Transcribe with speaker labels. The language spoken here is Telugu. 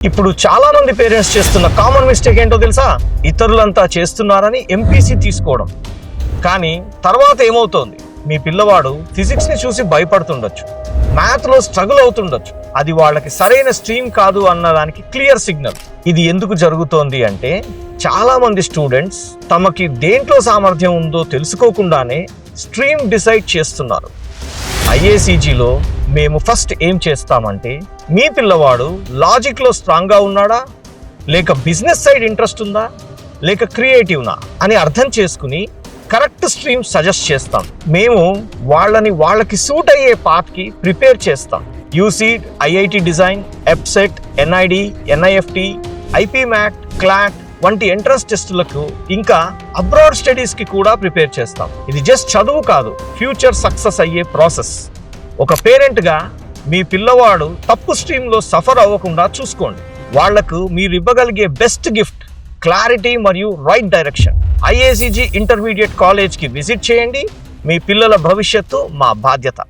Speaker 1: ఇప్పుడు చాలా మంది పేరెంట్స్ చేస్తున్న కామన్ మిస్టేక్ ఏంటో తెలుసా? ఇతరులంతా చేస్తున్నారని ఎంపీసీ తీసుకోవడం. కానీ తర్వాత ఏమవుతోంది? మీ పిల్లవాడు ఫిజిక్స్ని చూసి భయపడుతుండొచ్చు, మ్యాథ్లో స్ట్రగుల్ అవుతుండొచ్చు. అది వాళ్ళకి సరైన స్ట్రీమ్ కాదు అన్నదానికి క్లియర్ సిగ్నల్. ఇది ఎందుకు జరుగుతోంది అంటే, చాలా మంది స్టూడెంట్స్ తమకి దేంట్లో సామర్థ్యం ఉందో తెలుసుకోకుండానే స్ట్రీమ్ డిసైడ్ చేస్తున్నారు. ఐఏసీజీలో మేము ఫస్ట్ ఏం చేస్తామంటే, మీ పిల్లవాడు లాజిక్లో స్ట్రాంగ్గా ఉన్నాడా, లేక బిజినెస్ సైడ్ ఇంట్రెస్ట్ ఉందా, లేక క్రియేటివ్నా అని అర్థం చేసుకుని కరెక్ట్ స్ట్రీమ్ సజెస్ట్ చేస్తాం. మేము వాళ్ళకి సూట్ అయ్యే పాత్కి ప్రిపేర్ చేస్తాం. UCEED, IIT design, EAPCET, NID, NIFT, IPMAT, CLAT వంటి ఎంట్రన్స్ టెస్టులకు, ఇంకా అబ్రాడ్ స్టడీస్కి కూడా ప్రిపేర్ చేస్తాం. ఇది జస్ట్ చదువు కాదు, ఫ్యూచర్ సక్సెస్ అయ్యే ప్రాసెస్. ఒక పేరెంట్గా మీ పిల్లవాడు తప్పు స్ట్రీమ్లో సఫర్ అవ్వకుండా చూసుకోండి. వాళ్లకు మీరు ఇవ్వగలిగే బెస్ట్ గిఫ్ట్ క్లారిటీ మరియు రైట్ డైరెక్షన్. ఐఏసీజీ ఇంటర్మీడియట్ కాలేజ్కి విజిట్ చేయండి. మీ పిల్లల భవిష్యత్తు మా బాధ్యత.